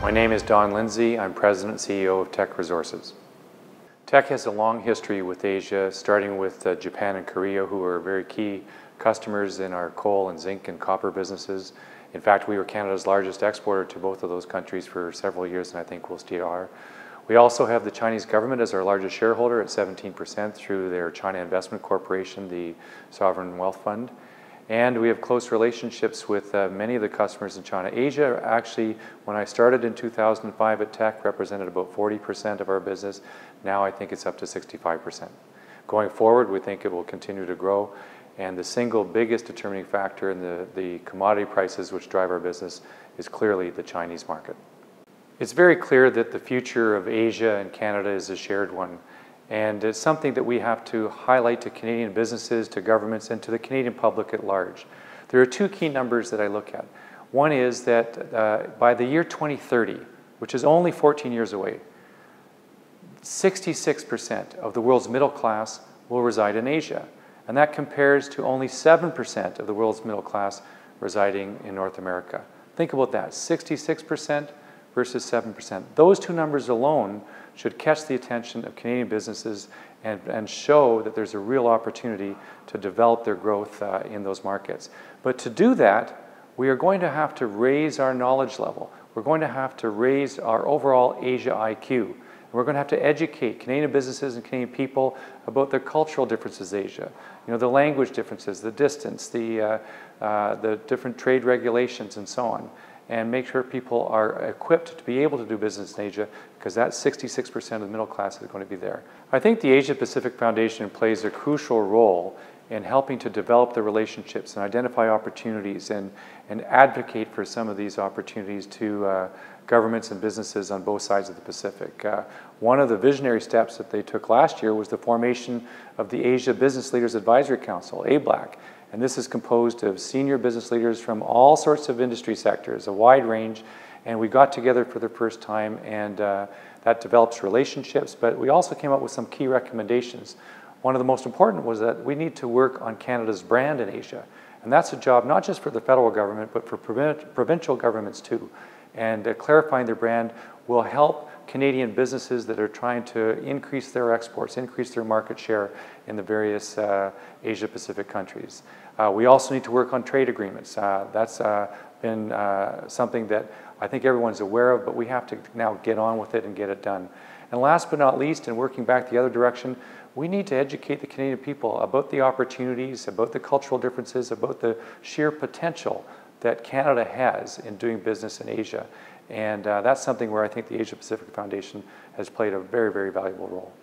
My name is Lindsay. I'm President and CEO of Teck Resources. Teck has a long history with Asia, starting with Japan and Korea, who are very key customers in our coal and zinc and copper businesses. In fact, we were Canada's largest exporter to both of those countries for several years, and I think we'll still are. We also have the Chinese government as our largest shareholder at 17% through their China Investment Corporation, the Sovereign Wealth Fund. And we have close relationships with many of the customers in China. Asia, actually, when I started in 2005 at Teck, represented about 40% of our business. Now I think it's up to 65%. Going forward, we think it will continue to grow. And the single biggest determining factor in the commodity prices which drive our business is clearly the Chinese market. It's very clear that the future of Asia and Canada is a shared one. And it's something that we have to highlight to Canadian businesses, to governments, and to the Canadian public at large. There are two key numbers that I look at. One is that by the year 2030, which is only 14 years away, 66% of the world's middle class will reside in Asia. And that compares to only 7% of the world's middle class residing in North America. Think about that, 66% versus 7%. Those two numbers alone should catch the attention of Canadian businesses and show that there's a real opportunity to develop their growth in those markets. But to do that, we are going to have to raise our knowledge level. We're going to have to raise our overall Asia IQ. And we're going to have to educate Canadian businesses and Canadian people about the cultural differences in Asia, the language differences, the distance, the different trade regulations, and so on, and make sure people are equipped to be able to do business in Asia, because that 66% of the middle class is going to be there. I think the Asia Pacific Foundation plays a crucial role in helping to develop the relationships and identify opportunities and advocate for some of these opportunities to governments and businesses on both sides of the Pacific. One of the visionary steps that they took last year was the formation of the Asia Business Leaders Advisory Council, ABLAC. And this is composed of senior business leaders from all sorts of industry sectors, a wide range. And we got together for the first time, and that develops relationships. But we also came up with some key recommendations. One of the most important was that we need to work on Canada's brand in Asia. And that's a job not just for the federal government, but for provincial governments too. And clarifying their brand will help Canadian businesses that are trying to increase their exports, increase their market share in the various Asia Pacific countries. We also need to work on trade agreements. That's been something that I think everyone's aware of, but we have to now get on with it and get it done. And last but not least, and working back the other direction, we need to educate the Canadian people about the opportunities, about the cultural differences, about the sheer potential that Canada has in doing business in Asia. And that's something where I think the Asia Pacific Foundation has played a very, very valuable role.